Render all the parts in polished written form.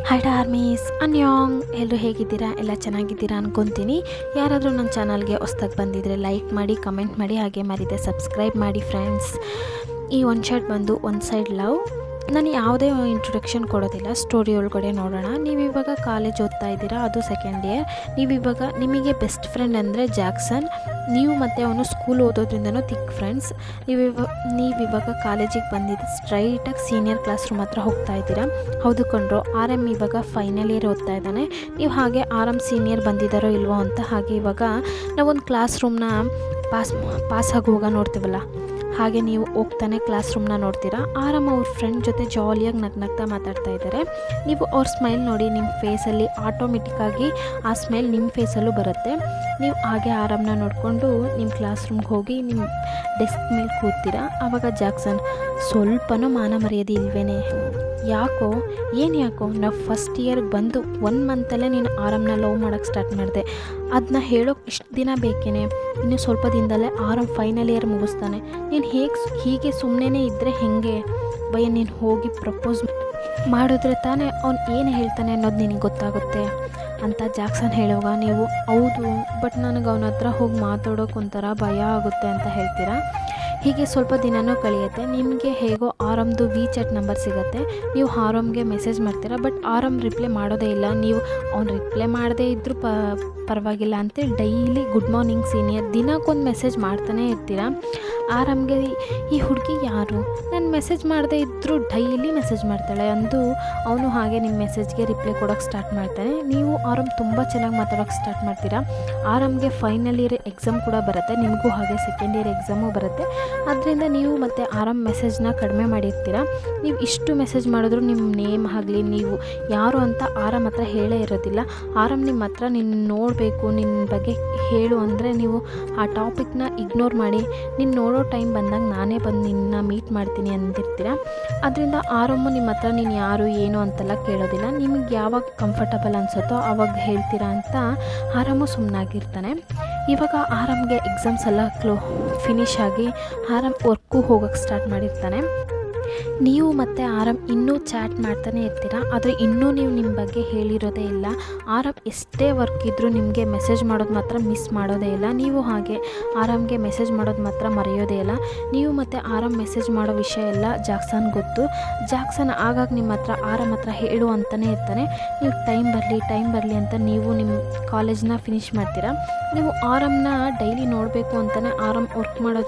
Hi army's ಅನ್ಯೋಂಗ್, ಎಲ್ಲರೂ ಹೇಗಿದ್ದೀರಾ? ಎಲ್ಲ ಚೆನ್ನಾಗಿದ್ದೀರಾ ಅನ್ಕೊತೀನಿ. ಯಾರಾದರೂ ನನ್ನ ಚಾನಲ್ಗೆ ಹೊಸ್ದಾಗಿ ಬಂದಿದ್ದರೆ ಲೈಕ್ ಮಾಡಿ, ಕಮೆಂಟ್ ಮಾಡಿ, ಹಾಗೆ ಮರಿದೆ ಸಬ್ಸ್ಕ್ರೈಬ್ ಮಾಡಿ ಫ್ರೆಂಡ್ಸ್. ಈ ಒನ್ ಶರ್ಟ್ ಬಂದು ಒನ್ ಸೈಡ್ ಲವ್. ನಾನು ಯಾವುದೇ ಇಂಟ್ರೊಡಕ್ಷನ್ ಕೊಡೋದಿಲ್ಲ, ಸ್ಟೋರಿ ಒಳಗಡೆ ನೋಡೋಣ. ನೀವಿವಾಗ ಕಾಲೇಜ್ ಓದ್ತಾ ಇದ್ದೀರಾ, ಅದು ಸೆಕೆಂಡ್ ಇಯರ್. ನೀವಿವಾಗ ನಿಮಗೆ ಬೆಸ್ಟ್ ಫ್ರೆಂಡ್ ಅಂದರೆ ಜಾಕ್ಸನ್. ನೀವು ಮತ್ತು ಅವನು ಸ್ಕೂಲ್ ಓದೋದ್ರಿಂದನೂ ಥಿಕ್ ಫ್ರೆಂಡ್ಸ್. ನೀವಿವಾಗ ಕಾಲೇಜಿಗೆ ಬಂದಿದ್ದು ಸ್ಟ್ರೈಟಾಗಿ ಸೀನಿಯರ್ ಕ್ಲಾಸ್ ರೂಮ್ ಹತ್ರ ಹೋಗ್ತಾ ಇದ್ದೀರಾ. ಹೌದು ಕೊಂಡ್ರು, RM ಇವಾಗ ಫೈನಲ್ ಇಯರ್ ಓದ್ತಾ ಇದ್ದಾನೆ. ನೀವು ಹಾಗೆ RM ಸೀನಿಯರ್ ಬಂದಿದ್ದಾರೋ ಇಲ್ವೋ ಅಂತ ಹಾಗೆ ಇವಾಗ ನಾವೊಂದು ಕ್ಲಾಸ್ ರೂಮ್ನ ಪಾಸ್ ಆಗುವಾಗ ನೋಡ್ತೀವಲ್ಲ, ಹಾಗೆ ನೀವು ಹೋಗ್ತಾನೆ ಕ್ಲಾಸ್ ರೂಮ್ನ ನೋಡ್ತೀರಾ. RM ಅವ್ರ ಫ್ರೆಂಡ್ ಜೊತೆ ಜಾಲಿಯಾಗಿ ನಗ್ನಗ್ತಾ ಮಾತಾಡ್ತಾ ಇದ್ದಾರೆ. ನೀವು ಅವ್ರ ಸ್ಮೈಲ್ ನೋಡಿ, ನಿಮ್ಮ ಫೇಸಲ್ಲಿ ಆಟೋಮೆಟಿಕ್ಕಾಗಿ ಆ ಸ್ಮೈಲ್ ನಿಮ್ಮ ಫೇಸಲ್ಲೂ ಬರುತ್ತೆ. ನೀವು ಹಾಗೆ RMನ ನೋಡಿಕೊಂಡು ನಿಮ್ಮ ಕ್ಲಾಸ್ ರೂಮ್ಗೆ ಹೋಗಿ ನಿಮ್ಮ ಡೆಸ್ಕ್ ಮೇಲೆ ಕೂರ್ತೀರಾ. ಆವಾಗ ಜಾಕ್ಸನ್, ಸ್ವಲ್ಪನೂ ಮಾನ ಮರ್ಯಾದೆ ಇಲ್ವೇನೆ? ಯಾಕೋ ನಾವು ಫಸ್ಟ್ ಇಯರ್ಗೆ ಬಂದು 1 ಮಂತಲ್ಲೇ ನೀನು RMನ ಲವ್ ಮಾಡೋಕ್ಕೆ ಸ್ಟಾರ್ಟ್ ಮಾಡಿದೆ. ಅದನ್ನ ಹೇಳೋಕೆ ಇಷ್ಟು ದಿನ ಬೇಕೇನೆ? ಇನ್ನು ಸ್ವಲ್ಪ ದಿನದಲ್ಲೇ RM ಫೈನಲ್ ಇಯರ್ ಮುಗಿಸ್ತಾನೆ. ನೀನು ಹೀಗೆ ಸುಮ್ಮನೆ ಇದ್ದರೆ ಹೇಗೆ ಭಯ? ನೀನು ಹೋಗಿ ಪ್ರಪೋಸ್ ಮಾಡಿದ್ರೆ ತಾನೇ ಅವ್ನು ಏನು ಹೇಳ್ತಾನೆ ಅನ್ನೋದು ನಿನಗೆ ಗೊತ್ತಾಗುತ್ತೆ ಅಂತ ಜಾಕ್ಸನ್ ಹೇಳುವಾಗ ನೀವು ಹೌದು, ಬಟ್ ನನಗೆ ಅವನ ಹತ್ರ ಹೋಗಿ ಮಾತಾಡೋಕೆ ಒಂಥರ ಭಯ ಆಗುತ್ತೆ ಅಂತ ಹೇಳ್ತೀರಾ. ಹೀಗೆ ಸ್ವಲ್ಪ ದಿನವೂ ಕಳೆಯುತ್ತೆ. ನಿಮಗೆ ಹೇಗೋ RMದು WeChat ನಂಬರ್ ಸಿಗುತ್ತೆ. ನೀವು RMಗೆ ಮೆಸೇಜ್ ಮಾಡ್ತೀರಾ, ಬಟ್ RM ರಿಪ್ಲೈ ಮಾಡೋದೇ ಇಲ್ಲ. ನೀವು ಅವ್ನು ರಿಪ್ಲೈ ಮಾಡದೇ ಇದ್ದರೂ ಪರವಾಗಿಲ್ಲ ಅಂತೇಳಿ ಡೈಲಿ ಗುಡ್ ಮಾರ್ನಿಂಗ್ ಸೀನಿಯರ್ ದಿನಕ್ಕೊಂದು ಮೆಸೇಜ್ ಮಾಡ್ತಾನೇ ಇರ್ತೀರಾ. RMಗೆ ಈ ಹುಡುಗಿ ಯಾರು, ನಾನು ಮೆಸೇಜ್ ಮಾಡದೇ ಇದ್ದರೂ ಡೈಲಿ ಮೆಸೇಜ್ ಮಾಡ್ತಾಳೆ ಅಂದು ಅವನು ಹಾಗೆ ನಿಮ್ಮ ಮೆಸೇಜ್ಗೆ ರಿಪ್ಲೈ ಕೊಡೋಕ್ಕೆ ಸ್ಟಾರ್ಟ್ ಮಾಡ್ತಾನೆ. ನೀವು RM ತುಂಬ ಚೆನ್ನಾಗಿ ಮಾತಾಡೋಕ್ಕೆ ಸ್ಟಾರ್ಟ್ ಮಾಡ್ತೀರಾ. RMಗೆ ಫೈನಲ್ ಇಯರ್ ಎಕ್ಸಾಮ್ ಕೂಡ ಬರುತ್ತೆ, ನಿಮಗೂ ಹಾಗೆ ಸೆಕೆಂಡ್ ಇಯರ್ ಎಕ್ಸಾಮು ಬರುತ್ತೆ. ಅದರಿಂದ ನೀವು ಮತ್ತು RM ಮೆಸೇಜ್ನ ಕಡಿಮೆ ಮಾಡಿರ್ತೀರ. ನೀವು ಇಷ್ಟು ಮೆಸೇಜ್ ಮಾಡಿದ್ರು ನಿಮ್ಮ ನೇಮ್ ಆಗಲಿ, ನೀವು ಯಾರು ಅಂತ RM ಹತ್ರ ಹೇಳೇ ಇರೋದಿಲ್ಲ. RM ನಿಮ್ಮ ಹತ್ರ ನಿನ್ನ ನೋಡಬೇಕು, ನಿನ್ನ ಬಗ್ಗೆ ಹೇಳು ಅಂದರೆ ನೀವು ಆ ಟಾಪಿಕ್ನ ಇಗ್ನೋರ್ ಮಾಡಿ, ನೀನು ನೋಡೋ ಟೈಮ್ ಬಂದಾಗ ನಾನೇ ಬಂದು ನಿನ್ನ ಮೀಟ್ ಮಾಡ್ತೀನಿ ಅಂದಿರ್ತೀರ. ಅದರಿಂದ RM ನಿಮ್ಮ ಹತ್ರ ನೀನು ಯಾರು ಏನು ಅಂತೆಲ್ಲ ಕೇಳೋದಿಲ್ಲ. ನಿಮಗೆ ಯಾವಾಗ ಕಂಫರ್ಟಬಲ್ ಅನಿಸುತ್ತೋ ಆವಾಗ ಹೇಳ್ತೀರಾ ಅಂತ RM ಸುಮ್ಮನಾಗಿರ್ತಾನೆ. ಇವಾಗ RMಗೆ ಎಕ್ಸಾಮ್ಸ್ ಎಲ್ಲ ಫಿನಿಷ್ ಆಗಿ RM ವರ್ಕು ಹೋಗೋಕ್ಕೆ ಸ್ಟಾರ್ಟ್ ಮಾಡಿರ್ತಾನೆ. ನೀವು ಮತ್ತು RM ಇನ್ನೂ ಚಾಟ್ ಮಾಡ್ತಾನೆ ಇರ್ತೀರ, ಆದರೆ ಇನ್ನೂ ನೀವು ನಿಮ್ಮ ಬಗ್ಗೆ ಹೇಳಿರೋದೇ ಇಲ್ಲ. RM ಎಷ್ಟೇ ವರ್ಕ್ ಇದ್ದರೂ ನಿಮಗೆ ಮೆಸೇಜ್ ಮಾಡೋದು ಮಾತ್ರ ಮಿಸ್ ಮಾಡೋದೇ ಇಲ್ಲ. ನೀವು ಹಾಗೆ RMಗೆ ಮೆಸೇಜ್ ಮಾಡೋದು ಮಾತ್ರ ಮರೆಯೋದೇ ಇಲ್ಲ. ನೀವು ಮತ್ತು RM ಮೆಸೇಜ್ ಮಾಡೋ ವಿಷಯ ಎಲ್ಲ ಜಾಕ್ಸನ್ ಗೊತ್ತು. ಜಾಕ್ಸನ್ ಆಗಾಗ ನಿಮ್ಮ ಹತ್ರ RM ಹತ್ರ ಹೇಳು ಅಂತಲೇ ಇರ್ತಾನೆ. ನೀವು ಟೈಮ್ ಬರಲಿ ಅಂತ ನೀವು ನಿಮ್ಮ ಕಾಲೇಜ್ನ ಫಿನಿಷ್ ಮಾಡ್ತೀರಾ. ನೀವು RMನ ಡೈಲಿ ನೋಡಬೇಕು ಅಂತಲೇ RM ವರ್ಕ್ ಮಾಡೋ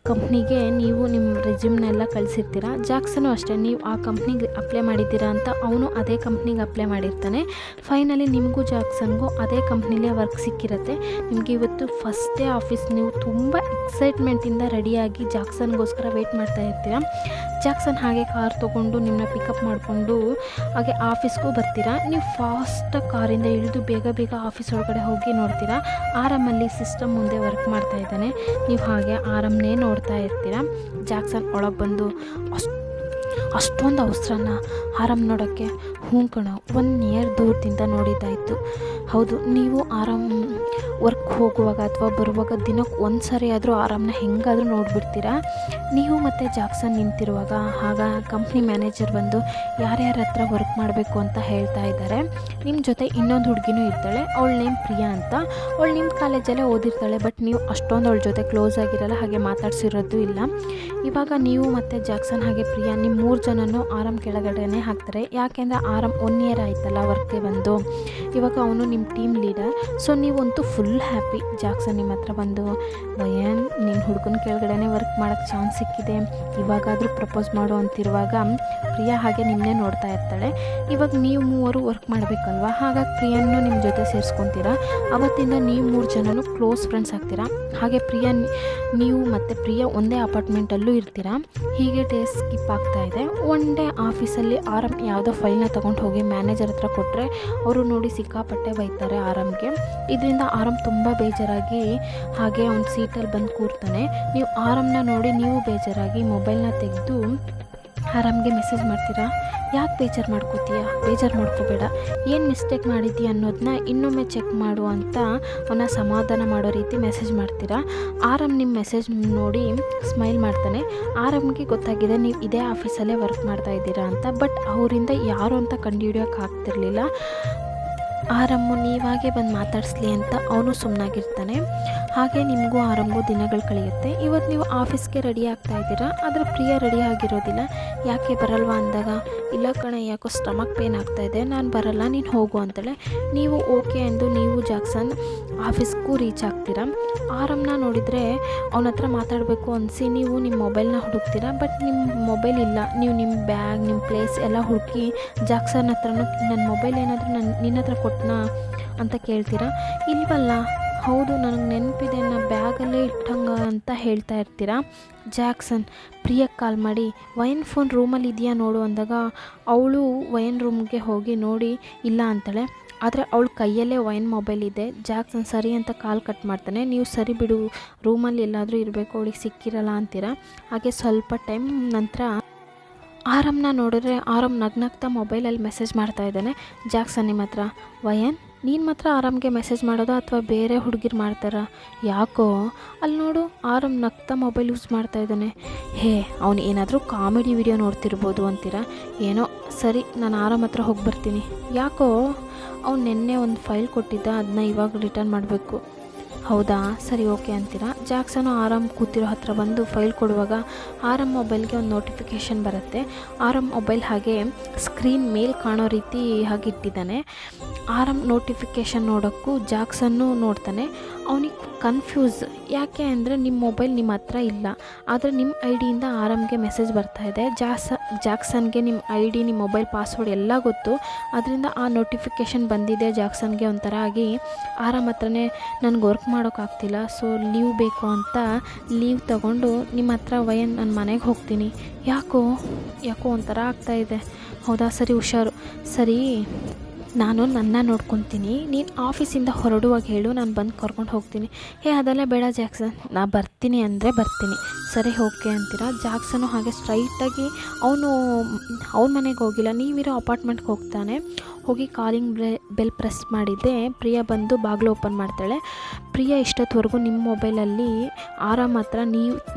ಕಂಪ್ನಿಗೆ ನೀವು ನಿಮ್ಮ ರೆಸ್ಯೂಮ್ನೆಲ್ಲ ಕಳಿಸಿರ್ತೀರ. ಜಾಕ್ಸನು ಅಷ್ಟೇ, ನೀವು ಆ ಕಂಪ್ನಿಗೆ ಅಪ್ಲೈ ಮಾಡಿದ್ದೀರಾ ಅಂತ ಅವನು ಅದೇ ಕಂಪ್ನಿಗೆ ಅಪ್ಲೈ ಮಾಡಿರ್ತಾನೆ. ಫೈನಲಿ ನಿಮಗೂ ಜಾಕ್ಸನ್ಗೂ ಅದೇ ಕಂಪ್ನಿಲೇ ವರ್ಕ್ ಸಿಕ್ಕಿರುತ್ತೆ. ನಿಮಗೆ ಇವತ್ತು ಫಸ್ಟ್ ಡೇ ಆಫೀಸ್. ನೀವು ತುಂಬ ಎಕ್ಸೈಟ್ಮೆಂಟಿಂದ ರೆಡಿಯಾಗಿ ಜಾಕ್ಸನ್ಗೋಸ್ಕರ ವೆಯ್ಟ್ ಮಾಡ್ತಾ ಇರ್ತೀರ. ಜಾಕ್ಸನ್ ಹಾಗೆ ಕಾರ್ ತೊಗೊಂಡು ನಿಮ್ಮನ್ನ ಪಿಕಪ್ ಮಾಡಿಕೊಂಡು ಹಾಗೆ ಆಫೀಸ್ಗೂ ಬರ್ತೀರಾ. ನೀವು ಫಾಸ್ಟಾಗಿ ಕಾರಿಂದ ಇಳಿದು ಬೇಗ ಆಫೀಸ್ ಒಳಗಡೆ ಹೋಗಿ ನೋಡ್ತೀರಾ, RMಲ್ಲಿ ಸಿಸ್ಟಮ್ ಮುಂದೆ ವರ್ಕ್ ಮಾಡ್ತಾ ಇದ್ದಾನೆ. ನೀವು ಹಾಗೆ RMನೇ ನೋಡ್ತಾ ಇರ್ತೀರ. ಜಾಕ್ಸನ್ ಒಳಗೆ ಬಂದು ಅಷ್ಟೊಂದು ಅವಸರನ RM ನೋಡೋಕ್ಕೆ? ಹ್ಞೂ ಕಣ, 1 ಇಯರ್ ದೂರದಿಂದ ನೋಡಿದ್ದಾಯಿತು. ಹೌದು, ನೀವು RM ವರ್ಕ್ ಹೋಗುವಾಗ ಅಥವಾ ಬರುವಾಗ ದಿನಕ್ಕೆ 1 ಸರಿ ಆದರೂ RMನ ಹೆಂಗಾದರೂ ನೋಡಿಬಿಡ್ತೀರಾ. ನೀವು ಮತ್ತು ಜಾಕ್ಸನ್ ನಿಂತಿರುವಾಗ ಆಗ ಕಂಪ್ನಿ ಮ್ಯಾನೇಜರ್ ಬಂದು ಯಾರ್ಯಾರ ಹತ್ರ ವರ್ಕ್ ಮಾಡಬೇಕು ಅಂತ ಹೇಳ್ತಾ ಇದ್ದಾರೆ. ನಿಮ್ಮ ಜೊತೆ ಇನ್ನೊಂದು ಹುಡುಗಿನೂ ಇರ್ತಾಳೆ, ಅವಳ ನೇಮ್ ಪ್ರಿಯಾ ಅಂತ. ಅವಳು ನಿಮ್ಮ ಕಾಲೇಜಲ್ಲೇ ಓದಿರ್ತಾಳೆ, ಬಟ್ ನೀವು ಅಷ್ಟೊಂದು ಅವಳ ಜೊತೆ ಕ್ಲೋಸ್ ಆಗಿರಲ್ಲ, ಹಾಗೆ ಮಾತಾಡ್ಸಿರೋದು ಇಲ್ಲ. ಇವಾಗ ನೀವು ಮತ್ತು ಜಾಕ್ಸನ್ ಹಾಗೆ ಪ್ರಿಯಾ ನಿಮ್ಮ 3 ಜನನೂ RM ಕೆಳಗಡೆನೇ ಹಾಕ್ತಾರೆ. ಯಾಕೆಂದರೆ RM 1 ಇಯರ್ ಆಯ್ತಲ್ಲ ವರ್ಕ್ಗೆ ಬಂದು. ಇವಾಗ ಅವನು ನಿಮ್ಮ ಟೀಮ್ ಲೀಡರ್. ಸೊ ನೀವಂತೂ ಫುಲ್ ಹ್ಯಾಪಿ. ಜಾಕ್ಸನ್ ನಿಮ್ಮ ಹತ್ರ ಬಂದು, ಭಯನ್ ನಿನ್ನ ಹುಡುಗನ ಕೆಳಗಡೆನೇ ವರ್ಕ್ ಮಾಡೋಕ್ಕೆ ಚಾನ್ಸ್ ಸಿಕ್ಕಿದೆ, ಇವಾಗಾದರೂ ಪ್ರಪೋಸ್ ಮಾಡು ಅಂತಿರುವಾಗ ಪ್ರಿಯಾ ಹಾಗೆ ನಿಮ್ಮನ್ನೇ ನೋಡ್ತಾ ಇರ್ತಾಳೆ. ಇವಾಗ ನೀವು 3 ವರ್ಕ್ ಮಾಡಬೇಕಲ್ವ, ಹಾಗಾಗಿ ಪ್ರಿಯನ್ನು ನಿಮ್ಮ ಜೊತೆ ಸೇರಿಸ್ಕೊತೀರಾ. ಅವತ್ತಿಂದ ನೀವು 3 ಜನನೂ ಕ್ಲೋಸ್ ಫ್ರೆಂಡ್ಸ್ ಆಗ್ತೀರಾ. ಹಾಗೆ ನೀವು ಮತ್ತು ಪ್ರಿಯಾ ಒಂದೇ ಅಪಾರ್ಟ್ಮೆಂಟಲ್ಲೂ ಇರ್ತೀರಾ. ಹೀಗೆ ಡೇಸ್ ಸ್ಕಿಪ್ ಆಗ್ತಾ ಇದೆ. ಒನ್ ಡೇ ಆಫೀಸಲ್ಲಿ RM ಯಾವುದೋ ಫೈಲ್ನ ತೊಗೊಂಡು ಹೋಗಿ ಮ್ಯಾನೇಜರ್ ಹತ್ರ ಕೊಟ್ಟರೆ ಅವರು ನೋಡಿ ಸಿಕ್ಕಾಪಟ್ಟೆ ಬೈತಾರೆ RMಗೆ. ಇದರಿಂದ RM ತುಂಬ ಬೇಜಾರಾಗಿ ಹಾಗೆ ಅವ್ನ ಸೀಟಲ್ಲಿ ಬಂದು ಕೂರ್ತಾನೆ. ನೀವು RMನ ನೋಡಿ ನೀವು ಬೇಜಾರಾಗಿ ಮೊಬೈಲ್ನ ತೆಗೆದು ಆರಾಮ್ಗೆ ಮೆಸೇಜ್ ಮಾಡ್ತೀರಾ. ಯಾಕೆ ಬೇಜಾರು ಮಾಡ್ಕೋಬೇಡ, ಏನು ಮಿಸ್ಟೇಕ್ ಮಾಡಿದ್ದೀಯ ಅನ್ನೋದನ್ನ ಇನ್ನೊಮ್ಮೆ ಚೆಕ್ ಮಾಡು ಅಂತ ಅವನ್ನ ಸಮಾಧಾನ ಮಾಡೋ ರೀತಿ ಮೆಸೇಜ್ ಮಾಡ್ತೀರಾ. ಆರಾಮ್ ನಿಮ್ಮ ಮೆಸೇಜ್ ನೋಡಿ ಸ್ಮೈಲ್ ಮಾಡ್ತಾನೆ. ಆರಾಮ್ಗೆ ಗೊತ್ತಾಗಿದೆ ನೀವು ಇದೇ ಆಫೀಸಲ್ಲೇ ವರ್ಕ್ ಮಾಡ್ತಾ ಇದ್ದೀರಾ ಅಂತ. ಬಟ್ ಅವರಿಂದ ಯಾರು ಅಂತ ಕಂಡುಹಿಡಿಯೋಕೆ ಆಗ್ತಿರ್ಲಿಲ್ಲ. ಆರಾಮು ನೀವಾಗೆ ಬಂದು ಮಾತಾಡಿಸ್ಲಿ ಅಂತ ಅವನು ಸುಮ್ಮನಾಗಿರ್ತಾನೆ. ಹಾಗೆ ನಿಮಗೂ ಆರಾಮ್ಗೂ ದಿನಗಳು ಕಳೆಯುತ್ತೆ. ಇವತ್ತು ನೀವು ಆಫೀಸ್ಗೆ ರೆಡಿ ಆಗ್ತಾ ಇದ್ದೀರಾ, ಆದರೆ ಪ್ರಿಯ ರೆಡಿ ಆಗಿರೋದಿಲ್ಲ. ಯಾಕೆ ಬರಲ್ವಾ ಅಂದಾಗ, ಇಲ್ಲ ಕಣೆ ಯಾಕೋ ಸ್ಟಮಕ್ ಪೇನ್ ಆಗ್ತಾಯಿದೆ, ನಾನು ಬರಲ್ಲ, ನೀನು ಹೋಗು ಅಂತೇಳೆ. ನೀವು ಓಕೆ ಎಂದು ನೀವು ಜಾಕ್ಸನ್ ಆಫೀಸ್ಗೂ ರೀಚ್ ಆಗ್ತೀರಾ. ಆರಾಮ್ನ ನೋಡಿದರೆ ಅವನ ಹತ್ರ ಮಾತಾಡಬೇಕು ಅನಿಸಿ ನೀವು ನಿಮ್ಮ ಮೊಬೈಲ್ನ ಹುಡುಕ್ತೀರಾ. ಬಟ್ ನಿಮ್ಮ ಮೊಬೈಲ್ ಇಲ್ಲ. ನೀವು ನಿಮ್ಮ ಬ್ಯಾಗ್, ನಿಮ್ಮ ಪ್ಲೇಸ್ ಎಲ್ಲ ಹುಡುಕಿ ಜಾಕ್ಸನ್ ಹತ್ರನೂ ನನ್ನ ಮೊಬೈಲ್ ಏನಾದರೂ ನಿನ್ನ ಹತ್ರ ಕೊಟ್ಟನಾ ಅಂತ ಕೇಳ್ತೀರಾ. ಇಲ್ವಲ್ಲ, ಹೌದು ನನಗೆ ನೆನಪಿದೆ, ನಾ ಬ್ಯಾಗಲ್ಲೇ ಇಟ್ಟಂಗ ಅಂತ ಹೇಳ್ತಾ ಇರ್ತೀರಾ. ಜಾಕ್ಸನ್ ಪ್ರಿಯಕ್ಕೆ ಕಾಲ್ ಮಾಡಿ ವಯನ್ ಫೋನ್ ರೂಮಲ್ಲಿ ಇದೆಯಾ ನೋಡು ಅಂದಾಗ ಅವಳು ವಯನ್ ರೂಮ್ಗೆ ಹೋಗಿ ನೋಡಿ ಇಲ್ಲ ಅಂತಾಳೆ. ಆದರೆ ಅವಳ ಕೈಯಲ್ಲೇ ವಯನ್ ಮೊಬೈಲ್ ಇದೆ. ಜಾಕ್ಸನ್ ಸರಿ ಅಂತ ಕಾಲ್ ಕಟ್ ಮಾಡ್ತಾನೆ. ನೀವು ಸರಿ ಬಿಡು, ರೂಮಲ್ಲಿ ಎಲ್ಲಾದರೂ ಇರಬೇಕು, ಅವಳಿಗೆ ಸಿಕ್ಕಿರಲ್ಲ ಅಂತೀರಾ. ಹಾಗೆ ಸ್ವಲ್ಪ ಟೈಮ್ ನಂತರ ಆರಾಮ್ನ ನೋಡಿದ್ರೆ ಆರಾಮ್ ನಗ್ನಗ್ತಾ ಮೊಬೈಲಲ್ಲಿ ಮೆಸೇಜ್ ಮಾಡ್ತಾ ಇದ್ದಾನೆ. ಜಾಕ್ಸನ್ ನಿಮ್ಮ ಹತ್ರ, ವಯನ್ ನೀನು ಮಾತ್ರ ಆರಾಮ್ಗೆ ಮೆಸೇಜ್ ಮಾಡೋದಾ ಅಥವಾ ಬೇರೆ ಹುಡುಗಿರು ಮಾಡ್ತಾರಾ? ಯಾಕೋ ಅಲ್ಲಿ ನೋಡು, ಆರಾಮ್ ನಗ್ತಾ ಮೊಬೈಲ್ ಯೂಸ್ ಮಾಡ್ತಾ ಇದ್ದಾನೆ. ಹೇ ಅವ್ನು ಏನಾದರೂ ಕಾಮಿಡಿ ವಿಡಿಯೋ ನೋಡ್ತಿರ್ಬೋದು ಅಂತೀರಾ. ಏನೋ ಸರಿ, ನಾನು ಆರಾಮ್ ಹತ್ರ ಹೋಗಿ ಬರ್ತೀನಿ. ಯಾಕೋ ಅವ್ನು ನಿನ್ನೆ ಒಂದು ಫೈಲ್ ಕೊಟ್ಟಿದ್ದ, ಅದನ್ನ ಇವಾಗ ರಿಟರ್ನ್ ಮಾಡಬೇಕು. ಹೌದಾ, ಸರಿ ಓಕೆ ಅಂತೀರಾ. ಜಾಕ್ಸನು ಆರಾಮ್ ಕೂತಿರೋ ಹತ್ರ ಬಂದು ಫೈಲ್ ಕೊಡುವಾಗ ಆರಾಮ್ ಮೊಬೈಲ್ಗೆ ಒಂದು ನೋಟಿಫಿಕೇಷನ್ ಬರುತ್ತೆ. ಆರಾಮ್ ಮೊಬೈಲ್ ಹಾಗೆ ಸ್ಕ್ರೀನ್ ಮೇಲೆ ಕಾಣೋ ರೀತಿ ಹಾಗೆ ಇಟ್ಟಿದ್ದಾನೆ. ಆರಾಮ್ ನೋಟಿಫಿಕೇಷನ್ ನೋಡೋಕ್ಕೂ ಜಾಕ್ಸನ್ನು ನೋಡ್ತಾನೆ. ಅವನಿಗೆ ಕನ್ಫ್ಯೂಸ್. ಯಾಕೆ ಅಂದರೆ ನಿಮ್ಮ ಮೊಬೈಲ್ ನಿಮ್ಮ ಹತ್ರ ಇಲ್ಲ, ಆದರೆ ನಿಮ್ಮ ಐಡಿಯಿಂದ ಆರಾಮ್ಗೆ ಮೆಸೇಜ್ ಬರ್ತಾಯಿದೆ. ಜಾಕ್ಸನ್ಗೆ ನಿಮ್ಮ ಐಡಿ, ನಿಮ್ಮ ಮೊಬೈಲ್ ಪಾಸ್ವರ್ಡ್ ಎಲ್ಲ ಗೊತ್ತು. ಅದರಿಂದ ಆ ನೋಟಿಫಿಕೇಷನ್ ಬಂದಿದೆ ಜಾಕ್ಸನ್ಗೆ ಒಂಥರ ಆಗಿ. ಆರಾಮ್ ಹತ್ರನೇ ನನಗೆ ವರ್ಕ್ ಮಾಡೋಕ್ಕಾಗ್ತಿಲ್ಲ, ಸೊ ಲೀವ್ ಬೇಕು ಅಂತ ಲೀವ್ ತಗೊಂಡು ನಿಮ್ಮ ಹತ್ರ ವಯನ್ ನನ್ನ ಮನೆಗೆ ಹೋಗ್ತೀನಿ. ಯಾಕೋ ಒಂಥರ ಆಗ್ತಾಯಿದೆ. ಹೌದಾ, ಸರಿ ಹುಷಾರು. ಸರಿ, ನಾನು ನನ್ನ ನೋಡ್ಕೊತೀನಿ, ನೀನು ಆಫೀಸಿಂದ ಹೊರಡುವಾಗ ಹೇಳು, ನಾನು ಬಂದು ಕರ್ಕೊಂಡು ಹೋಗ್ತೀನಿ. ಅದೆಲ್ಲ ಬೇಡ ಜಾಕ್ಸನ್, ನಾ ಬರ್ತೀನಿ ಅಂದರೆ ಬರ್ತೀನಿ. ಸರಿ ಓಕೆ ಅಂತೀರಾ. ಜಾಕ್ಸನು ಹಾಗೆ ಸ್ಟ್ರೈಟಾಗಿ ಅವನ ಮನೆಗೆ ಹೋಗಿಲ್ಲ, ನೀವಿರೋ ಅಪಾರ್ಟ್ಮೆಂಟ್ಗೆ ಹೋಗ್ತಾನೆ. ಹೋಗಿ ಕಾಲಿಂಗ್ ಬೆಲ್ ಪ್ರೆಸ್ ಮಾಡಿದ್ದೆ. ಪ್ರಿಯಾ ಬಂದು ಬಾಗಿಲು ಓಪನ್ ಮಾಡ್ತಾಳೆ. ಪ್ರಿಯಾ ಇಷ್ಟೊತ್ತವರೆಗೂ ನಿಮ್ಮ ಮೊಬೈಲಲ್ಲಿ ಆರಾಮ್ ಹತ್ರ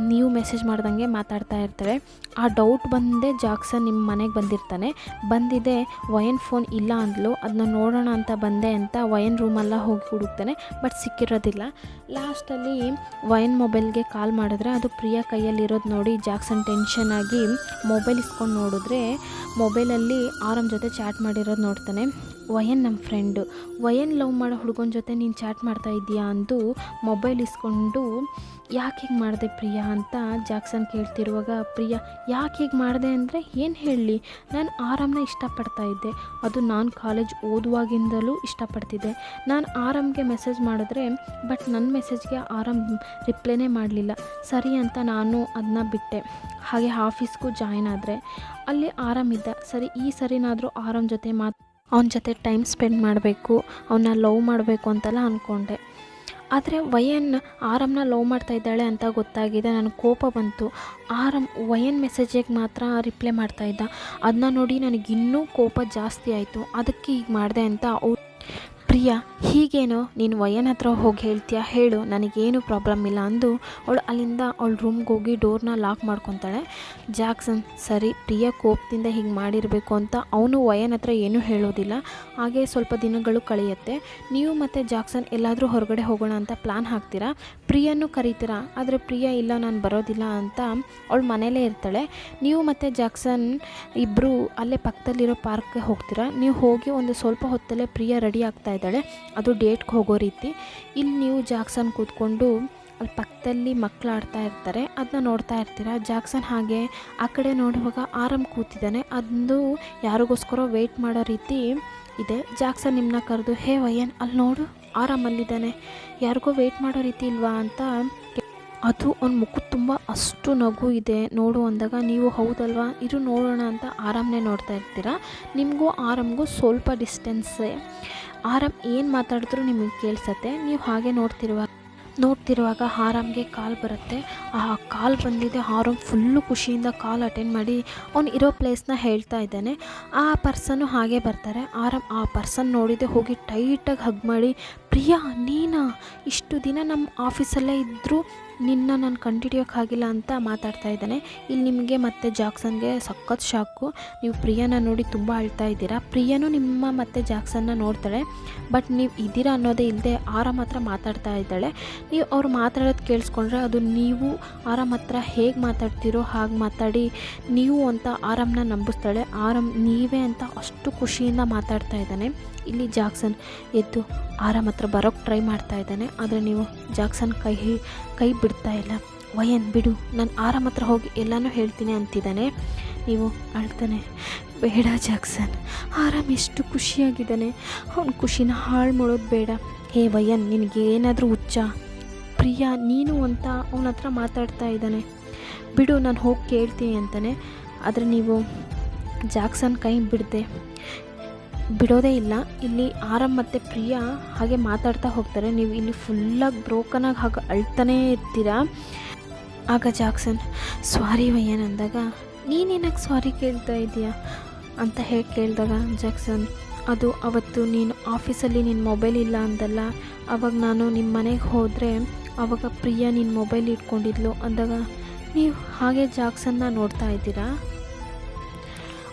ನೀವು ಮೆಸೇಜ್ ಮಾಡ್ದಂಗೆ ಮಾತಾಡ್ತಾ ಇರ್ತಾಳೆ. ಆ ಡೌಟ್ ಬಂದೇ ಜಾಕ್ಸನ್ ನಿಮ್ಮ ಮನೆಗೆ ಬಂದಿದೆ. ವಯನ್ ಫೋನ್ ಇಲ್ಲ ಅಂದ್ಲು, ಅದನ್ನ ನೋಡೋಣ ಅಂತ ಬಂದೆ ಅಂತ ವಯನ್ ರೂಮೆಲ್ಲ ಹೋಗಿ ಹುಡುಕ್ತಾನೆ. ಬಟ್ ಸಿಕ್ಕಿರೋದಿಲ್ಲ. ಲಾಸ್ಟಲ್ಲಿ ವಯನ್ ಮೊಬೈಲ್ಗೆ ಕಾಲ್ ಮಾಡಿದ್ರೆ ಅದು ಪ್ರಿಯಾ ಕೈಯಲ್ಲಿರೋದು ನೋಡಿ ಜಾಕ್ಸನ್ ಟೆನ್ಷನ್ ಆಗಿ ಮೊಬೈಲ್ ಇಸ್ಕೊಂಡು ನೋಡಿದ್ರೆ ಮೊಬೈಲಲ್ಲಿ ಆರಾಮ್ ಜೊತೆ ಚಾಟ್ ಮಾಡಿರೋದು ನೋಡ್ತಾನೆ. ವಯನ್ ನಮ್ಮ ಫ್ರೆಂಡು, ವಯನ್ ಲವ್ ಮಾಡೋ ಹುಡುಗನ ಜೊತೆ ನೀನು ಚಾಟ್ ಮಾಡ್ತಾ ಇದೀಯಾ ಅಂದು ಮೊಬೈಲ್ ಇಸ್ಕೊಂಡು ಯಾಕೆ ಹೀಗೆ ಮಾಡಿದೆ ಪ್ರಿಯಾ ಅಂತ ಜಾಕ್ಸನ್ ಕೇಳ್ತಿರುವಾಗ ಪ್ರಿಯಾ ಯಾಕೆ ಹೀಗೆ ಮಾಡಿದೆ ಅಂದರೆ ಏನು ಹೇಳಲಿ, ನಾನು ಆರಾಮ್ನ ಇಷ್ಟಪಡ್ತಾ ಇದ್ದೆ. ಅದು ನಾನು ಕಾಲೇಜ್ ಓದುವಾಗಿಂದಲೂ ಇಷ್ಟಪಡ್ತಿದ್ದೆ. ನಾನು ಆರಾಮ್ಗೆ ಮೆಸೇಜ್ ಮಾಡಿದ್ರೆ ಬಟ್ ನನ್ನ ಮೆಸೇಜ್ಗೆ ಆರಾಮ್ ರಿಪ್ಲೈನೇ ಮಾಡಲಿಲ್ಲ. ಸರಿ ಅಂತ ನಾನು ಅದನ್ನ ಬಿಟ್ಟೆ. ಹಾಗೆ ಆಫೀಸ್ಗೂ ಜಾಯ್ನ್ ಆದರೆ ಅಲ್ಲಿ ಆರಾಮಿದ್ದ. ಸರಿ, ಈ ಸರಿನಾದರೂ ಆರಾಮ್ ಜೊತೆ ಅವನ ಜೊತೆ ಟೈಮ್ ಸ್ಪೆಂಡ್ ಮಾಡಬೇಕು, ಅವನ್ನ ಲವ್ ಮಾಡಬೇಕು ಅಂತೆಲ್ಲ ಅಂದ್ಕೊಂಡೆ. ಆದರೆ ವಯನ್ ಆರಾಮ್ನ ಲವ್ ಮಾಡ್ತಾ ಇದ್ದಾಳೆ ಅಂತ ಗೊತ್ತಾಗಿದೆ. ನನಗೆ ಕೋಪ ಬಂತು. ವಯನ್ ಮೆಸೇಜಿಗೆ ಮಾತ್ರ ರಿಪ್ಲೈ ಮಾಡ್ತಾಯಿದ್ದ. ಅದನ್ನ ನೋಡಿ ನನಗಿನ್ನೂ ಕೋಪ ಜಾಸ್ತಿ ಆಯಿತು. ಅದಕ್ಕೆ ಈಗ ಮಾಡಿದೆ ಅಂತ ಪ್ರಿಯಾ, ಹೀಗೇನೋ ನೀನು ವಯನ್ ಹತ್ರ ಹೋಗಿ ಹೇಳ್ತೀಯಾ, ಹೇಳು, ನನಗೇನು ಪ್ರಾಬ್ಲಮ್ ಇಲ್ಲ ಅಂದು ಅವಳು ಅಲ್ಲಿಂದ ಅವಳ ರೂಮ್ಗೆ ಹೋಗಿ ಡೋರ್ನ ಲಾಕ್ ಮಾಡ್ಕೊತಾಳೆ. ಜಾಕ್ಸನ್ ಸರಿ, ಪ್ರಿಯಾ ಕೋಪದಿಂದ ಹೀಗೆ ಮಾಡಿರಬೇಕು ಅಂತ ಅವನು ವಯನ್ ಹತ್ರ ಏನೂ ಹೇಳೋದಿಲ್ಲ. ಹಾಗೆ ಸ್ವಲ್ಪ ದಿನಗಳು ಕಳೆಯುತ್ತೆ. ನೀವು ಮತ್ತು ಜಾಕ್ಸನ್ ಎಲ್ಲಾದರೂ ಹೊರಗಡೆ ಹೋಗೋಣ ಅಂತ ಪ್ಲ್ಯಾನ್ ಹಾಕ್ತೀರಾ. ಪ್ರಿಯನ್ನು ಕರೀತೀರಾ, ಆದರೆ ಪ್ರಿಯಾ ಇಲ್ಲ ನಾನು ಬರೋದಿಲ್ಲ ಅಂತ ಅವಳು ಮನೇಲೇ ಇರ್ತಾಳೆ. ನೀವು ಮತ್ತು ಜಾಕ್ಸನ್ ಇಬ್ಬರು ಅಲ್ಲೇ ಪಕ್ಕದಲ್ಲಿರೋ ಪಾರ್ಕ್ಗೆ ಹೋಗ್ತೀರಾ. ನೀವು ಹೋಗಿ ಒಂದು ಸ್ವಲ್ಪ ಹೊತ್ತಲ್ಲೇ ಪ್ರಿಯಾ ರೆಡಿ ಆಗ್ತಾ ಇದ್ದಾಳೆ, ಅದು ಡೇಟ್ಗೆ ಹೋಗೋ ರೀತಿ. ಇಲ್ಲಿ ನೀವು ಜಾಕ್ಸನ್ ಕೂತ್ಕೊಂಡು ಅಲ್ಲಿ ಪಕ್ಕದಲ್ಲಿ ಮಕ್ಕಳು ಆಡ್ತಾ ಇರ್ತಾರೆ, ಅದನ್ನ ನೋಡ್ತಾ ಇರ್ತೀರ. ಜಾಕ್ಸನ್ ಹಾಗೆ ಆ ಕಡೆ ನೋಡುವಾಗ ಆರಾಮ್ ಕೂತಿದ್ದಾನೆ. ಅದು ಯಾರಿಗೋಸ್ಕರ ವೆಯ್ಟ್ ಮಾಡೋ ರೀತಿ ಇದೆ. ಜಾಕ್ಸನ್ ನಿಮ್ಮನ್ನ ಕರೆದು, ಹೇ ವಯನ್ ಅಲ್ಲಿ ನೋಡು, ಆರಾಮಲ್ಲಿದ್ದಾನೆ, ಯಾರಿಗೋ ವೆಯ್ಟ್ ಮಾಡೋ ರೀತಿ ಇಲ್ವಾ ಅಂತ. ಅದು ಅವ್ನ ಮುಖದ ತುಂಬ ಅಷ್ಟು ನಗು ಇದೆ ನೋಡು ಅಂದಾಗ ನೀವು ಹೌದಲ್ವಾ ಇರು ನೋಡೋಣ ಅಂತ ಆರಾಮ್ನೇ ನೋಡ್ತಾ ಇರ್ತೀರ. ನಿಮಗೂ ಆರಾಮ್ಗೂ ಸ್ವಲ್ಪ ಡಿಸ್ಟೆನ್ಸೇ. ಆರಾಮ್ ಏನು ಮಾತಾಡಿದ್ರು ನಿಮಗೆ ಕೇಳಿಸತ್ತೆ. ನೀವು ಹಾಗೆ ನೋಡ್ತಿರುವಾಗ ಆರಾಮ್ಗೆ ಕಾಲ್ ಬರುತ್ತೆ. ಆ ಕಾಲ್ ಬಂದಿದೆ. ಆರಾಮ್ ಫುಲ್ಲು ಖುಷಿಯಿಂದ ಕಾಲ್ ಅಟೆಂಡ್ ಮಾಡಿ ಅವ್ನು ಇರೋ ಪ್ಲೇಸ್ನ ಹೇಳ್ತಾ ಇದ್ದಾನೆ. ಆ ಪರ್ಸನ್ನು ಹಾಗೆ ಬರ್ತಾರೆ. ಆರಾಮ್ ಆ ಪರ್ಸನ್ ನೋಡಿದೆ ಹೋಗಿ ಟೈಟಾಗಿ ಹಗ್ ಮಾಡಿ, ಪ್ರಿಯಾ ನೀನಾ, ಇಷ್ಟು ದಿನ ನಮ್ಮ ಆಫೀಸಲ್ಲೇ ಇದ್ದರೂ ನಿನ್ನ ನಾನು ಕಂಡುಹಿಡಿಯೋಕ್ಕಾಗಿಲ್ಲ ಅಂತ ಮಾತಾಡ್ತಾ ಇದ್ದಾನೆ. ಇಲ್ಲಿ ನಿಮಗೆ ಮತ್ತು ಜಾಕ್ಸನ್ಗೆ ಸಖತ್ ಶಾಕು. ನೀವು ಪ್ರಿಯಾನ ನೋಡಿ ತುಂಬ ಅಳ್ತಾ ಇದ್ದೀರಾ. ಪ್ರಿಯಾನು ನಿಮ್ಮ ಮತ್ತು ಜಾಕ್ಸನ್ನ ನೋಡ್ತಾಳೆ, ಬಟ್ ನೀವು ಇದ್ದೀರಾ ಅನ್ನೋದೇ ಇಲ್ಲದೆ ಆರಾಮ್ ಹತ್ರ ಮಾತಾಡ್ತಾ ಇದ್ದಾಳೆ. ನೀವು ಅವ್ರು ಮಾತಾಡೋದು ಕೇಳಿಸ್ಕೊಂಡ್ರೆ ಅದು ನೀವು ಆರಾಮ್ ಹತ್ರ ಹೇಗೆ ಮಾತಾಡ್ತೀರೋ ಹಾಗೆ ಮಾತಾಡಿ ನೀವು ಅಂತ ಆರಾಮ್ನ ನಂಬಿಸ್ತಾಳೆ. ಆರಾಮ್ ನೀವೇ ಅಂತ ಅಷ್ಟು ಖುಷಿಯಿಂದ ಮಾತಾಡ್ತಾ ಇದ್ದಾನೆ. ಇಲ್ಲಿ ಜಾಕ್ಸನ್ ಎದ್ದು ಆರಾಮ್ ಹತ್ರ ಬರೋಕ್ಕೆ ಟ್ರೈ ಮಾಡ್ತಾ ಇದ್ದಾನೆ. ಆದರೆ ನೀವು ಜಾಕ್ಸನ್ ಕೈ ಬಿಡ್ತಾ ಇಲ್ಲ. ವಯನ್ ಬಿಡು, ನಾನು ಆರಾಮ್ ಹತ್ರ ಹೋಗಿ ಎಲ್ಲನೂ ಹೇಳ್ತೀನಿ ಅಂತಿದ್ದಾನೆ. ನೀವು ಅಳ್ತಾನೆ, ಬೇಡ ಜಾಕ್ಸನ್, ಆರಾಮ್ ಎಷ್ಟು ಖುಷಿಯಾಗಿದ್ದಾನೆ, ಅವ್ನ ಖುಷಿನ ಹಾಳು ಮಾಡೋದು ಬೇಡ. ಹೇ ವಯನ್, ನಿನಗೆ ಏನಾದರೂ ಹುಚ್ಚ? ಪ್ರಿಯಾ ನೀನು ಅಂತ ಅವನ ಹತ್ರ ಮಾತಾಡ್ತಾ ಇದ್ದಾನೆ, ಬಿಡು ನಾನು ಹೋಗಿ ಕೇಳ್ತೀನಿ ಅಂತಾನೆ. ಆದರೆ ನೀವು ಜಾಕ್ಸನ್ ಕೈ ಬಿಡೋದೇ ಇಲ್ಲ. ಇಲ್ಲಿ ಆರಾಮ್ ಮತ್ತು ಪ್ರಿಯಾ ಹಾಗೆ ಮಾತಾಡ್ತಾ ಹೋಗ್ತಾರೆ. ನೀವು ಇಲ್ಲಿ ಫುಲ್ಲಾಗಿ ಬ್ರೋಕನಾಗಿ ಹಾಗೆ ಅಳ್ತಾನೇ ಇರ್ತೀರಾ. ಆಗ ಜಾಕ್ಸನ್ ಸಾರಿ ವಯ್ಯನ್ ಅಂದಾಗ, ನೀನೇನಕ್ಕೆ ಸಾರಿ ಕೇಳ್ತಾ ಇದೀಯಾ ಅಂತ ಹೇಳಿ ಕೇಳಿದಾಗ ಜಾಕ್ಸನ್, ಅದು ಅವತ್ತು ನೀನು ಆಫೀಸಲ್ಲಿ ನಿನ್ನ ಮೊಬೈಲ್ ಇಲ್ಲ ಅಂದಲ್ಲ, ಆವಾಗ ನಾನು ನಿಮ್ಮ ಮನೆಗೆ ಹೋದರೆ ಆವಾಗ ಪ್ರಿಯಾ ನಿನ್ನ ಮೊಬೈಲ್ ಇಟ್ಕೊಂಡಿದ್ಲು ಅಂದಾಗ ನೀವು ಹಾಗೆ ಜಾಕ್ಸನ್ನ ನೋಡ್ತಾ ಇದ್ದೀರಾ.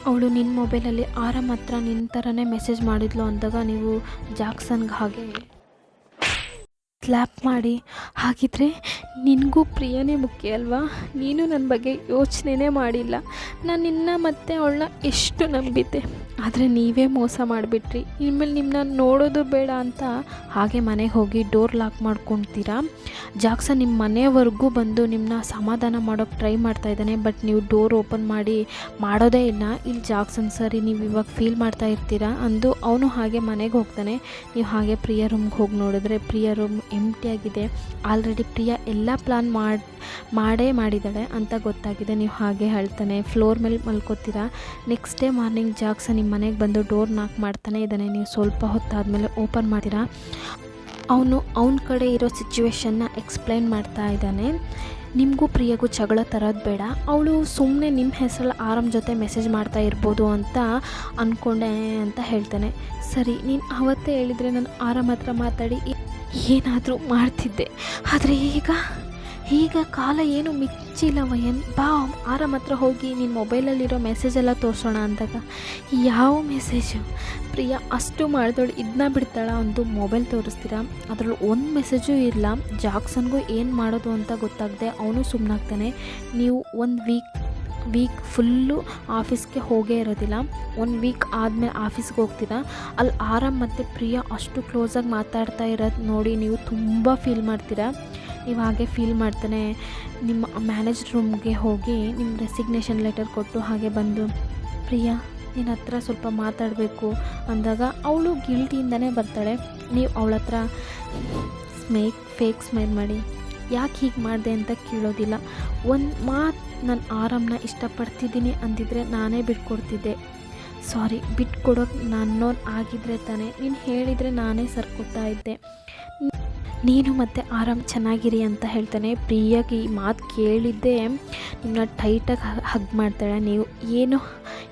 ಅವಳು ನಿನ್ನ ಮೊಬೈಲಲ್ಲಿ ಆರಾಮ್ ಹತ್ರ ನಿನ್ನ ಥರನೇ ಮೆಸೇಜ್ ಮಾಡಿದ್ಲು ಅಂದಾಗ ನೀವು ಜಾಕ್ಸನ್ಗೆ ಹಾಗೆ ಸ್ಲ್ಯಾಪ್ ಮಾಡಿ, ಹಾಗಿದ್ರೆ ನಿನಗೂ ಪ್ರಿಯನೇ ಮುಖ್ಯ ಅಲ್ವಾ, ನೀನು ನನ್ನ ಬಗ್ಗೆ ಯೋಚನೆನೇ ಮಾಡಿಲ್ಲ, ನಾನು ನಿನ್ನ ಮತ್ತೆ ಅವಳನ್ನ ಎಷ್ಟು ನಂಬಿದ್ದೆ, ಆದರೆ ನೀವೇ ಮೋಸ ಮಾಡಿಬಿಟ್ರಿ, ಇನ್ಮೇಲೆ ನಿಮ್ಮನ್ನ ನೋಡೋದು ಬೇಡ ಅಂತ ಹಾಗೆ ಮನೆಗೆ ಹೋಗಿ ಡೋರ್ ಲಾಕ್ ಮಾಡ್ಕೊಳ್ತೀರಾ. ಜಾಕ್ಸನ್ ನಿಮ್ಮ ಮನೆಯವರೆಗೂ ಬಂದು ನಿಮ್ಮನ್ನ ಸಮಾಧಾನ ಮಾಡೋಕ್ಕೆ ಟ್ರೈ ಮಾಡ್ತಾ ಇದ್ದಾನೆ, ಬಟ್ ನೀವು ಡೋರ್ ಓಪನ್ ಮಾಡೋದೇ ಇಲ್ಲ. ಇಲ್ಲಿ ಜಾಕ್ಸನ್ ಸರಿ ನೀವು ಇವಾಗ ಫೀಲ್ ಮಾಡ್ತಾ ಇರ್ತೀರಾ ಅಂದು ಅವನು ಹಾಗೆ ಮನೆಗೆ ಹೋಗ್ತಾನೆ. ನೀವು ಹಾಗೆ ಪ್ರಿಯಾ ರೂಮ್ಗೆ ಹೋಗಿ ನೋಡಿದ್ರೆ ಪ್ರಿಯಾ ರೂಮ್ ಎಂಟಿ ಆಗಿದೆ. ಆಲ್ರೆಡಿ ಪ್ರಿಯಾ ಎಲ್ಲ ಪ್ಲಾನ್ ಮಾಡಿದ್ದಾಳೆ ಅಂತ ಗೊತ್ತಾಗಿದೆ. ನೀವು ಹಾಗೆ ಹೇಳ್ತಾನೆ ಫ್ಲೋರ್ ಮೇಲೆ ಮಲ್ಕೋತೀರಾ. ನೆಕ್ಸ್ಟ್ ಡೇ ಮಾರ್ನಿಂಗ್ ಜಾಕ್ಸನ್ ನಿಮ್ಮ ಮನೆಗೆ ಬಂದು ಡೋರ್ ನಾಕ್ ಮಾಡ್ತಾನೆ ಇದ್ದಾನೆ. ನೀವು ಸ್ವಲ್ಪ ಹೊತ್ತಾದಮೇಲೆ ಓಪನ್ ಮಾಡ್ತೀರಾ. ಅವನ ಕಡೆ ಇರೋ ಸಿಚುವೇಶನ್ನ ಎಕ್ಸ್ಪ್ಲೈನ್ ಮಾಡ್ತಾ ಇದ್ದಾನೆ. ನಿಮಗೂ ಪ್ರಿಯಾಗೂ ಜಗಳ ತರೋದು ಬೇಡ, ಅವಳು ಸುಮ್ಮನೆ ನಿಮ್ಮ ಹೆಸರಲ್ಲಿ ಆರಾಮ್ ಜೊತೆ ಮೆಸೇಜ್ ಮಾಡ್ತಾ ಇರ್ಬೋದು ಅಂತ ಅಂದ್ಕೊಂಡೆ ಅಂತ ಹೇಳ್ತಾನೆ. ಸರಿ, ನೀನು ಅವತ್ತೇ ಹೇಳಿದರೆ ನಾನು ಆರಾಮ್ ಹತ್ರ ಮಾತಾಡಿ ಏನಾದರೂ ಮಾಡ್ತಿದ್ದೆ, ಆದರೆ ಈಗ ಕಾಲ ಏನು ಮಿಚ್ಚಿಲ್ಲ ವಯನ್, ಬಾ ಆರಾಮ್ ಹತ್ರ ಹೋಗಿ ನಿನ್ನ ಮೊಬೈಲಲ್ಲಿರೋ ಮೆಸೇಜೆಲ್ಲ ತೋರಿಸೋಣ ಅಂದಾಗ, ಯಾವ ಮೆಸೇಜು ಪ್ರಿಯಾ ಅಷ್ಟು ಮಾಡಿದವಳು ಇದನ್ನ ಬಿಡ್ತಾಳ ಒಂದು ಮೊಬೈಲ್ ತೋರಿಸ್ತೀರಾ, ಅದರಲ್ಲಿ ಒಂದು ಮೆಸೇಜು ಇಲ್ಲ. ಜಾಕ್ಸನ್ಗೂ ಏನು ಮಾಡೋದು ಅಂತ ಗೊತ್ತಾಗದೆ ಅವನು ಸುಮ್ಮನಾಗ್ತಾನೆ. ನೀವು ಒಂದು ವೀಕ್ ಫುಲ್ಲು ಆಫೀಸ್ಗೆ ಹೋಗೇ ಇರೋದಿಲ್ಲ. 1 ವೀಕ್ ಆದಮೇಲೆ ಆಫೀಸ್ಗೆ ಹೋಗ್ತೀರಾ. ಅಲ್ಲಿ ಆರಾಮ್ ಮತ್ತು ಪ್ರಿಯಾ ಅಷ್ಟು ಕ್ಲೋಸಾಗಿ ಮಾತಾಡ್ತಾ ಇರೋದು ನೋಡಿ ನೀವು ತುಂಬ ಫೀಲ್ ಮಾಡ್ತೀರಾ. ನೀವು ಹಾಗೆ ಫೀಲ್ ಮಾಡ್ತಾನೆ ನಿಮ್ಮ ಮ್ಯಾನೇಜರ್ ರೂಮ್ಗೆ ಹೋಗಿ ನಿಮ್ಮ ರೆಸಿಗ್ನೇಷನ್ ಲೆಟರ್ ಕೊಟ್ಟು ಹಾಗೆ ಬಂದು, ಪ್ರಿಯಾ ನಿನ್ನ ಹತ್ರ ಸ್ವಲ್ಪ ಮಾತಾಡಬೇಕು ಅಂದಾಗ ಅವಳು ಗಿಲ್ಟಿಯಿಂದನೇ ಬರ್ತಾಳೆ. ನೀವು ಅವಳ ಹತ್ರ ಫೇಕ್ ಸ್ಮೈಲ್ ಮಾಡಿ ಯಾಕೆ ಹೀಗೆ ಮಾಡಿದೆ ಅಂತ ಕೇಳೋದಿಲ್ಲ. ಒಂದು ಮಾತು, ನಾನು ಆರಾಮ್ನ ಇಷ್ಟಪಡ್ತಿದ್ದೀನಿ ಅಂದಿದ್ರೆ ನಾನೇ ಬಿಟ್ಕೊಡ್ತಿದ್ದೆ, ಸಾರಿ ಬಿಟ್ಕೊಡೋಕೆ ನನ್ನೋನು ಆಗಿದ್ರೆ ತಾನೇ, ನೀನು ಹೇಳಿದರೆ ನಾನೇ ಸರ್ಕೊತಾ ಇದ್ದೆ, ನೀನು ಮತ್ತು ಆರಾಮ್ ಚೆನ್ನಾಗಿರಿ ಅಂತ ಹೇಳ್ತಾನೆ. ಪ್ರಿಯಾಗಿ ಈ ಮಾತು ಕೇಳಿದ್ದೆ ನಿಮ್ಮನ್ನ ಟೈಟಾಗಿ ಹಗ್ ಮಾಡ್ತಾಳೆ. ನೀವು ಏನು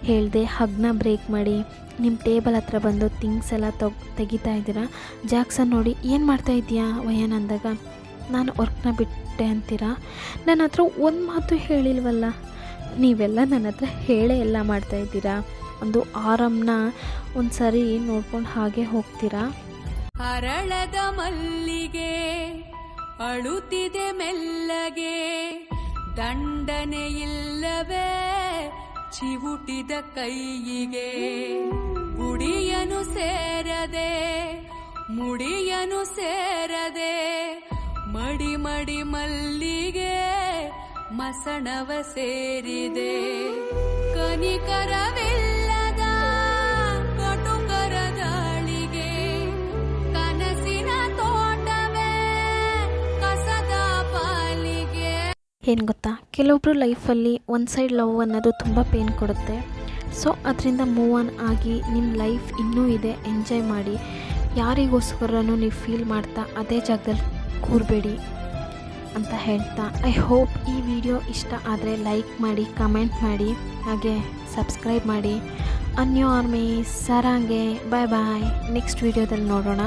ಹೇಳಿದೆ ಹಗ್ನ ಬ್ರೇಕ್ ಮಾಡಿ ನಿಮ್ಮ ಟೇಬಲ್ ಹತ್ರ ಬಂದು ಥಿಂಗ್ಸ್ ಎಲ್ಲ ತೆಗಿತಾ ಇದ್ದೀರಾ. ಜಾಕ್ಸನ್ ನೋಡಿ ಏನು ಮಾಡ್ತಾ ಇದೀಯಾ ವಯನ್ ಅಂದಾಗ, ನಾನು ವರ್ಕ್ನ ಬಿಟ್ಟೆ ಅಂತೀರಾ, ನನ್ನ ಹತ್ರ ಒಂದು ಮಾತು ಹೇಳಿಲ್ವಲ್ಲ, ನೀವೆಲ್ಲ ನನ್ನ ಹತ್ರ ಹೇಳೇ ಎಲ್ಲ ಮಾಡ್ತಾಯಿದ್ದೀರಾ ಒಂದು ಆರಾಮ್ನ ಒಂದು ಸರಿ ನೋಡ್ಕೊಂಡು ಹಾಗೆ ಹೋಗ್ತೀರಾ. ಅರಳದ ಮಲ್ಲಿಗೆ ಅಳುತ್ತಿದೆ ಮೆಲ್ಲಗೆ, ದಂಡನೆ ಇಲ್ಲವೇ ಚಿವುಟಿದ ಕೈಯಿಗೆ, ಗುಡಿಯನು ಸೇರದೆ ಮುಡಿಯನು ಸೇರದೆ, ಮಡಿ ಮಡಿ ಮಲ್ಲಿಗೆ ಮಸಣವ ಸೇರಿದೆ, ಕನಿಕರವಿಲ್ಲದ ಕಟುಕರ ದಾಳಿಗೆ, ಕನಸಿನ ತೋಟವೇ ಕಸದ ಪಾಲಿಗೆ. ಏನು ಗೊತ್ತಾ, ಕೆಲವೊಬ್ಬರು ಲೈಫಲ್ಲಿ ಒಂದು ಸೈಡ್ ಲವ್ ಅನ್ನೋದು ತುಂಬ ಪೇನ್ ಕೊಡುತ್ತೆ. ಸೊ ಅದರಿಂದ ಮೂವ್ ಆನ್ ಆಗಿ ನಿಮ್ಮ ಲೈಫ್ ಇನ್ನೂ ಇದೆ, ಎಂಜಾಯ್ ಮಾಡಿ. ಯಾರಿಗೋಸ್ಕರನೂ ನೀವು ಫೀಲ್ ಮಾಡ್ತಾ ಅದೇ ಜಾಗದಲ್ಲಿ ಕೂರಬೇಡಿ ಅಂತ ಹೇಳ್ತಾ ಐ ಹೋಪ್ ಈ ವಿಡಿಯೋ ಇಷ್ಟ ಆದರೆ ಲೈಕ್ ಮಾಡಿ, ಕಮೆಂಟ್ ಮಾಡಿ, ಹಾಗೆ ಸಬ್ಸ್ಕ್ರೈಬ್ ಮಾಡಿ. ಅನ್ಯೋ ಆರ್ಮಿ ಸಾರಾಂಗೆ ಬಾಯ್ ಬಾಯ್. ನೆಕ್ಸ್ಟ್ ವಿಡಿಯೋದಲ್ಲಿ ನೋಡೋಣ.